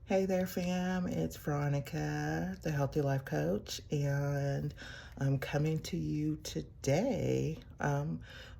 Hey there, fam. It's Veronica, the Healthy Life Coach, and I'm coming to you today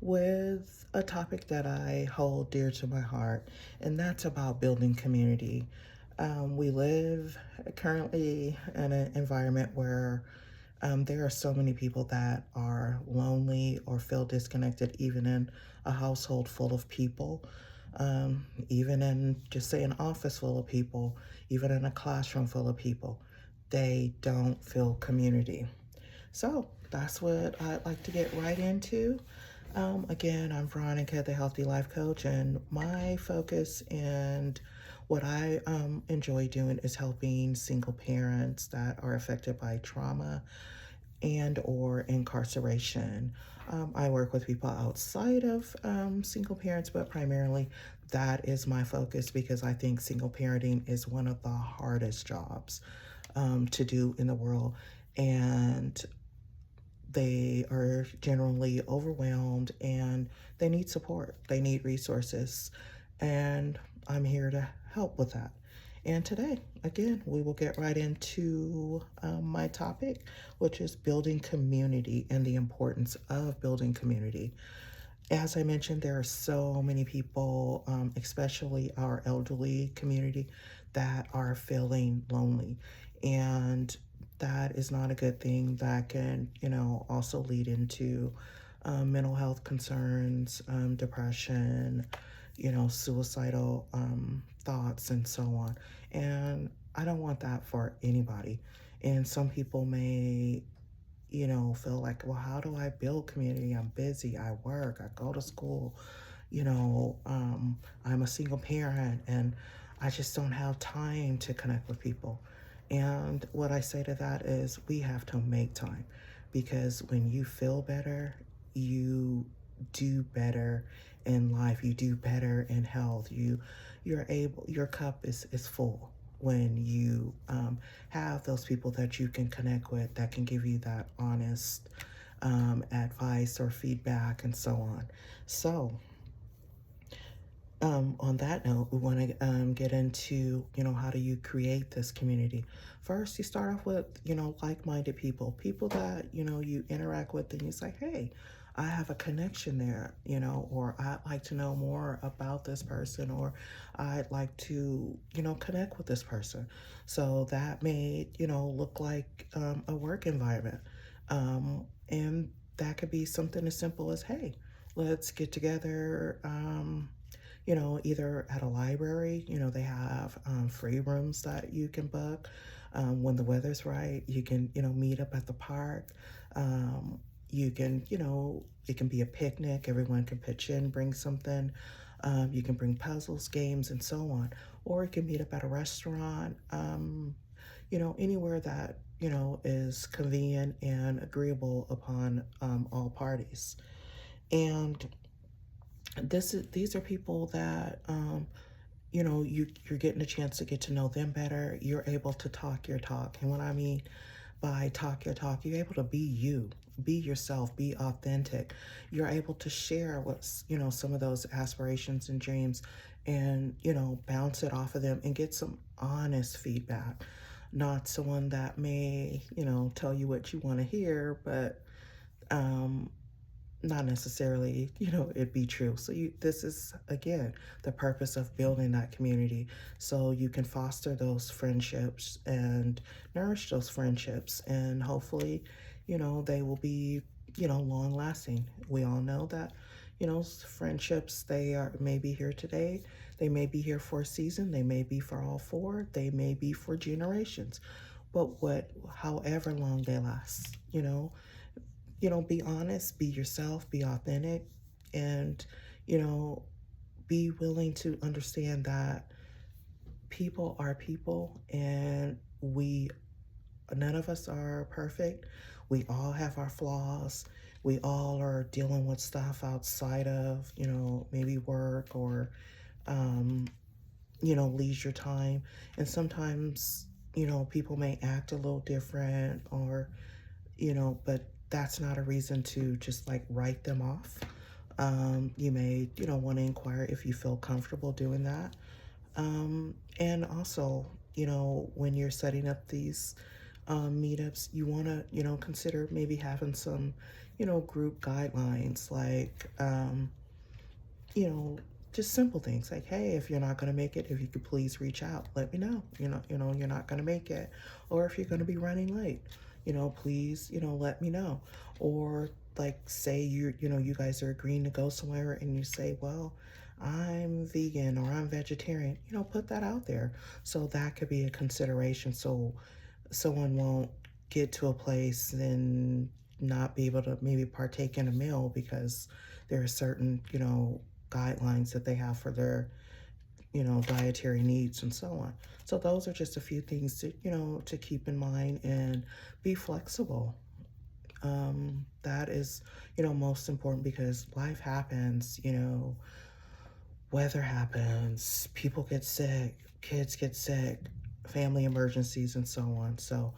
with a topic that I hold dear to my heart, and that's about building community. We live currently in an environment where there are so many people that are lonely or feel disconnected, even in a household full of people, even in just say an office full of people, even in a classroom full of people. They don't feel community. So that's what I'd like to get right into. Again, I'm Veronica, the Healthy Life Coach, and my focus and what I enjoy doing is helping single parents that are affected by trauma and or incarceration. I work with people outside of single parents, but primarily that is my focus because I think single parenting is one of the hardest jobs to do in the world. And they are generally overwhelmed and they need support, they need resources. And I'm here to help with that. And today, again, we will get right into my topic, which is building community and the importance of building community. As I mentioned, there are so many people, especially our elderly community, that are feeling lonely. And that is not a good thing. That can, also lead into mental health concerns, depression, suicidal thoughts, and so on. And I don't want that for anybody. And some people may feel like, well, how do I build community? I'm busy, I work, I go to school, I'm a single parent and I just don't have time to connect with people. And what I say to that is we have to make time because when you feel better, you do better in life, you do better in health, your cup is full when you have those people that you can connect with that can give you that honest advice or feedback and so on. So, on that note, we want to get into, how do you create this community? First, you start off with, like-minded people, people that, you interact with and you say, hey, I have a connection there, or I'd like to know more about this person, or I'd like to, connect with this person. So that may, look like a work environment. And that could be something as simple as, hey, let's get together. Either at a library, they have free rooms that you can book. When the weather's right, you can, meet up at the park. You can, it can be a picnic. Everyone can pitch in, bring something. You can bring puzzles, games, and so on. Or you can meet up at a restaurant, anywhere that, is convenient and agreeable upon all parties. And these are people that you're getting a chance to get to know them better. You're able to talk your talk, and what I mean by talk your talk, you're able to be you, be yourself, be authentic. You're able to share what's some of those aspirations and dreams, and bounce it off of them and get some honest feedback, not someone that may tell you what you want to hear, but um not necessarily, it'd be true. So this is again the purpose of building that community, so you can foster those friendships and nourish those friendships, and hopefully, they will be, long lasting. We all know that, friendships they are may be here today, they may be here for a season, they may be for all four, they may be for generations, but however long they last, be honest, be yourself, be authentic, and, you know, be willing to understand that people are people and none of us are perfect. We all have our flaws. We all are dealing with stuff outside of, maybe work or, um, leisure time. And sometimes, people may act a little different or, but that's not a reason to just like write them off. You may, want to inquire if you feel comfortable doing that. And also, when you're setting up these meetups, you want to, consider maybe having some, group guidelines like, you know, just simple things like, hey, if you're not going to make it, if you could please reach out, let me know. You're not going to make it, or if you're going to be running late, please, let me know. Or like, say you guys are agreeing to go somewhere, and you say, well, I'm vegan or I'm vegetarian. Put that out there, so that could be a consideration. So someone won't get to a place and not be able to maybe partake in a meal because there are certain, guidelines that they have for their, dietary needs and so on. So those are just a few things to, to keep in mind and be flexible. That is, most important because life happens, weather happens, people get sick, kids get sick, family emergencies, and so on. So,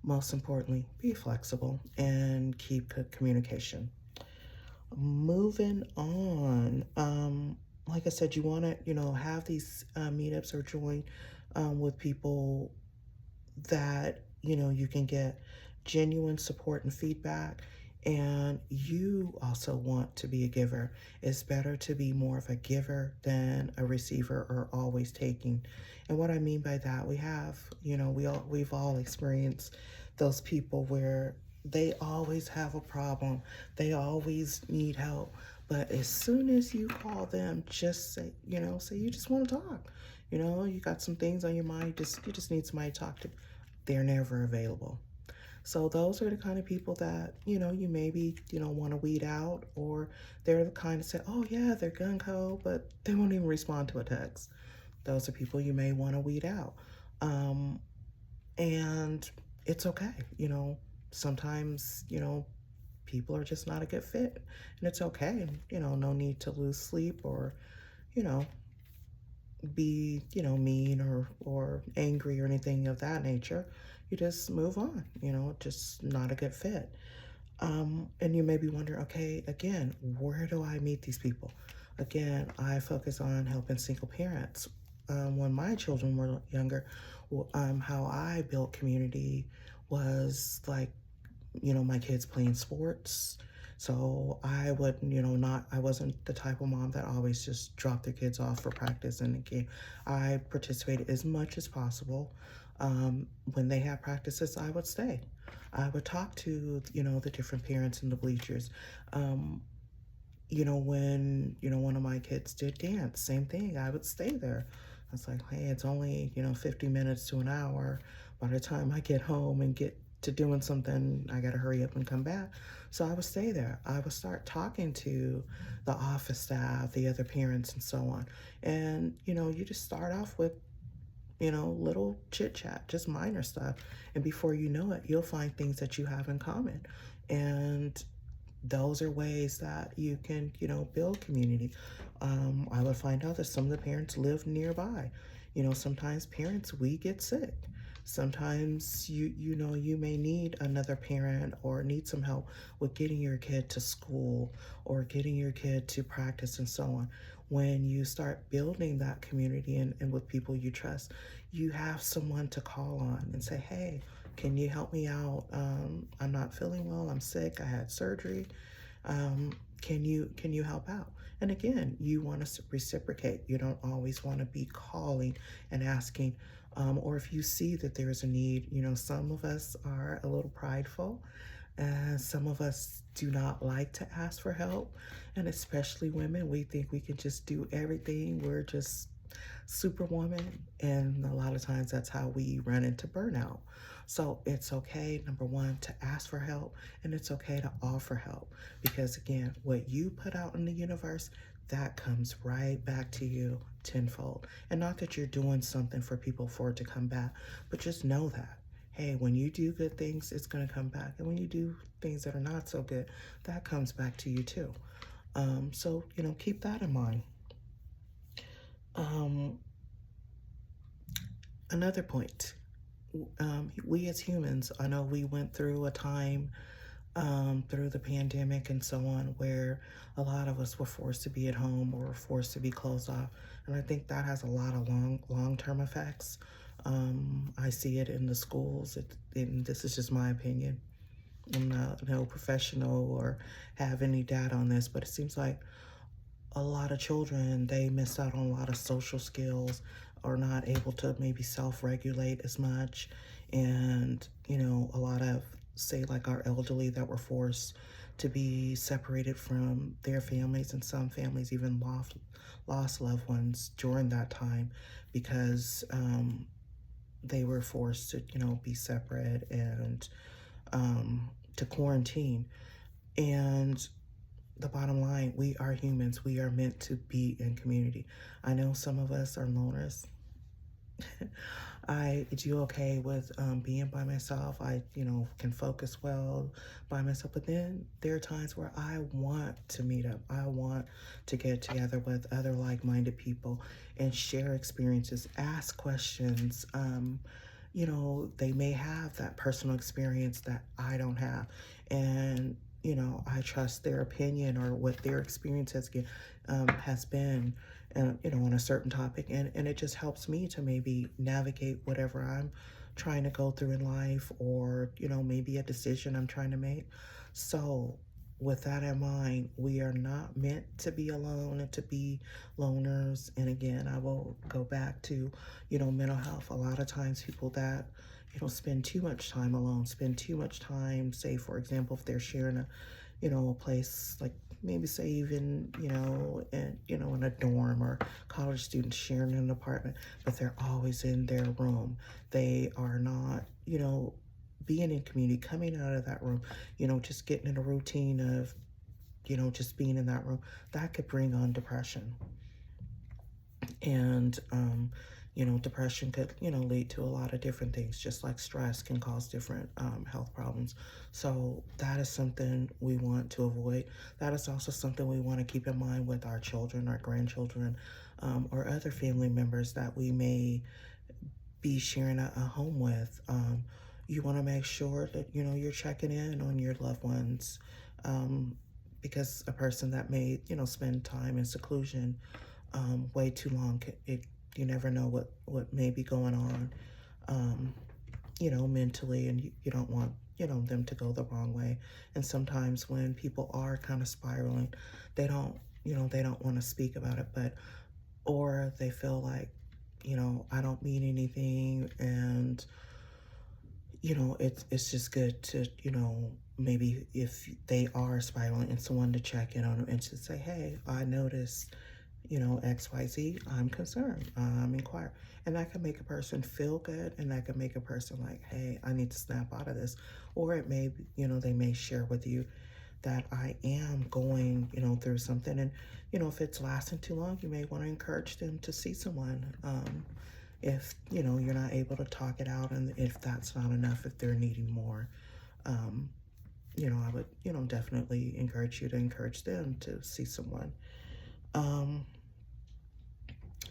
most importantly, be flexible and keep good communication. Moving on, like I said, you want to, have these meetups or join with people that you can get genuine support and feedback, and you also want to be a giver. It's better to be more of a giver than a receiver or always taking. And what I mean by that, we've all experienced those people where they always have a problem, they always need help, but as soon as you call them, just say you just want to talk, you got some things on your mind, you just need somebody to talk to. They're never available. So those are the kind of people that, you maybe, want to weed out, or they're the kind of say, oh yeah, they're gung ho, but they won't even respond to a text. Those are people you may want to weed out. Um, and it's okay. Sometimes, people are just not a good fit, and it's okay. No need to lose sleep or, you know, be, mean or angry or anything of that nature. You just move on, just not a good fit. And you may be wondering, okay, again, where do I meet these people? Again, I focus on helping single parents. When my children were younger, how I built community was like, my kids playing sports. So I would, not, I wasn't the type of mom that always just dropped their kids off for practice and the game. I participated as much as possible. When they had practices, I would stay. I would talk to, the different parents in the bleachers. Um, when, one of my kids did dance, same thing, I would stay there. I was like, hey, it's only, 50 minutes to an hour. By the time I get home and get to doing something, I got to hurry up and come back. So I would stay there. I would start talking to the office staff, the other parents, and so on. And, you just start off with, little chit chat, just minor stuff. And before you know it, you'll find things that you have in common. And those are ways that you can, build community. I would find out that some of the parents live nearby. Sometimes parents, we get sick. Sometimes you may need another parent or need some help with getting your kid to school or getting your kid to practice and so on. When you start building that community and with people you trust, you have someone to call on and say, hey, can you help me out? I'm not feeling well. I'm sick. I had surgery. Can you help out? And again, you want to reciprocate. You don't always want to be calling and asking. Or if you see that there's a need, some of us are a little prideful, and some of us do not like to ask for help. And especially women, we think we can just do everything. We're just superwoman. And a lot of times that's how we run into burnout. So it's okay, number one, to ask for help, and it's okay to offer help, because again, what you put out in the universe, that comes right back to you tenfold. And not that you're doing something for people for it to come back, but just know that, hey, when you do good things, it's going to come back. And when you do things that are not so good, that comes back to you too. So, keep that in mind. Um, Another point, we as humans, I know we went through a time through the pandemic and so on where a lot of us were forced to be at home or forced to be closed off. And I think that has a lot of long-term effects. I see it in the schools, and this is just my opinion. I'm not no professional or have any data on this, but it seems like a lot of children, they miss out on a lot of social skills, are not able to maybe self-regulate as much. And a lot of, say, like our elderly that were forced to be separated from their families, and some families even lost loved ones during that time because they were forced to be separate and to quarantine. And the bottom line, we are humans. We are meant to be in community. I know some of us are loners. I do okay with being by myself. I, can focus well by myself. But then there are times where I want to meet up. I want to get together with other like-minded people and share experiences, ask questions. They may have that personal experience that I don't have. And, I trust their opinion or what their experience has been, on a certain topic. And it just helps me to maybe navigate whatever I'm trying to go through in life, or, maybe a decision I'm trying to make. So, with that in mind, we are not meant to be alone and to be loners. And again, I will go back to, mental health. A lot of times people that, spend too much time alone, spend too much time, say, for example, if they're sharing a place, like maybe say even, in a dorm, or college students sharing an apartment, but they're always in their room. They are not, being in community, coming out of that room, just getting in a routine of, just being in that room, that could bring on depression. And depression could lead to a lot of different things, just like stress can cause different health problems. So that is something we want to avoid. That is also something we want to keep in mind with our children, our grandchildren, or other family members that we may be sharing a home with. You want to make sure that you're checking in on your loved ones, um, because a person that may spend time in seclusion way too long, you never know what may be going on, um, mentally, and you don't want them to go the wrong way. And sometimes when people are kind of spiraling, they don't they don't want to speak about it, but or they feel like, I don't mean anything. And it's just good to, maybe if they are spiraling, and someone to check in on them and to say, hey, I noticed, XYZ, I'm concerned, I'm inquire. And that can make a person feel good, and that can make a person like, hey, I need to snap out of this. Or it may, they may share with you that I am going, through something. And, if it's lasting too long, you may want to encourage them to see someone. If, you're not able to talk it out, and if that's not enough, if they're needing more, um, I would, definitely encourage you to encourage them to see someone. Um,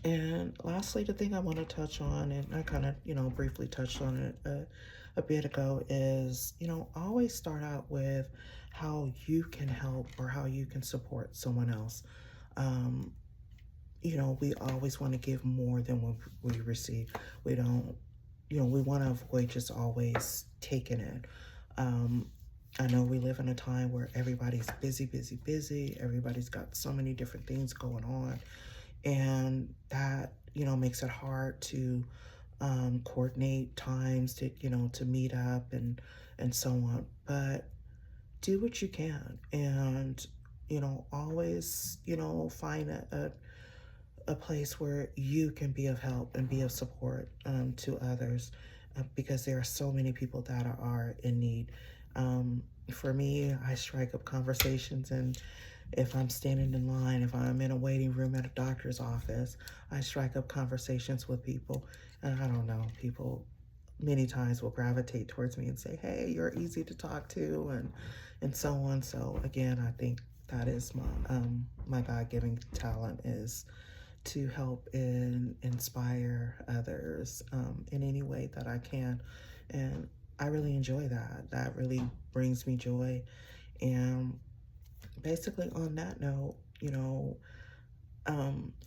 and lastly, the thing I want to touch on, and I kind of, briefly touched on it a bit ago, is, always start out with how you can help or how you can support someone else. Um, we always want to give more than what we receive. We don't, we want to avoid just always taking it. Um, I know we live in a time where everybody's busy, busy, busy. Everybody's got so many different things going on. And that, makes it hard to coordinate times to, to meet up and so on. But do what you can, and, always, find a place where you can be of help and be of support to others, because there are so many people that are in need. For me, I strike up conversations, and if I'm standing in line, if I'm in a waiting room at a doctor's office, I strike up conversations with people. And I don't know, people many times will gravitate towards me and say, hey, you're easy to talk to, and so on. So again, I think that is my God-given talent, is to help and inspire others in any way that I can. And I really enjoy that. That really brings me joy. And basically, on that note,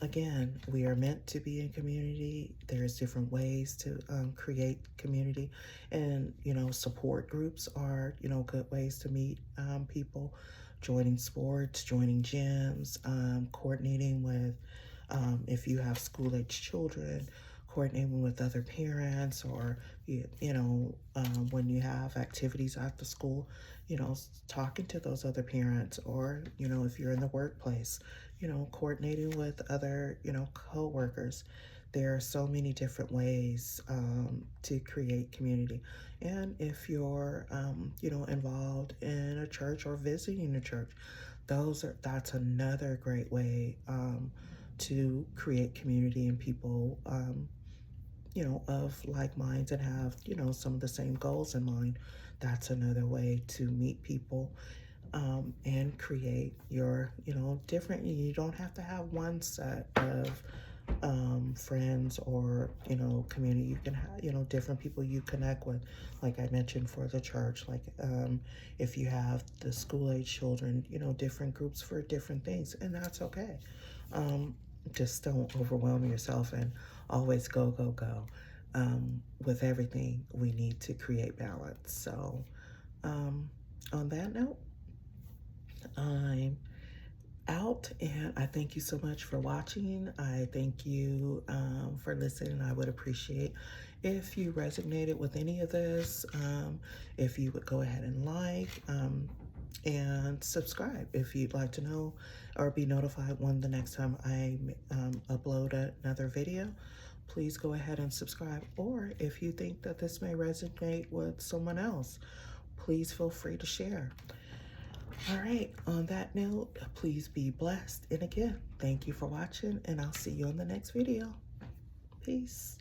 Again, we are meant to be in community. There's different ways to create community, and support groups are good ways to meet people. Joining sports, joining gyms, coordinating with if you have school-age children, coordinating with other parents, or when you have activities after school, talking to those other parents, or if you're in the workplace, coordinating with other co-workers. There are so many different ways to create community. And if you're involved in a church or visiting a church, that's another great way to create community and people of like minds and have some of the same goals in mind. That's another way to meet people and create your different. You don't have to have one set of friends or community. You can have different people you connect with, like I mentioned for the church. Like if you have the school age children, different groups for different things, and that's okay. um, just don't overwhelm yourself and always go. With everything, we need to create balance. So um, on that note, I'm out, and I thank you so much for watching. I thank you for listening. I would appreciate if you resonated with any of this, if you would go ahead and and subscribe if you'd like to know or be notified when the next time I upload another video. Please go ahead and subscribe. Or if you think that this may resonate with someone else, please feel free to share. All right, on that note, please be blessed. And again, thank you for watching, and I'll see you on the next video. Peace.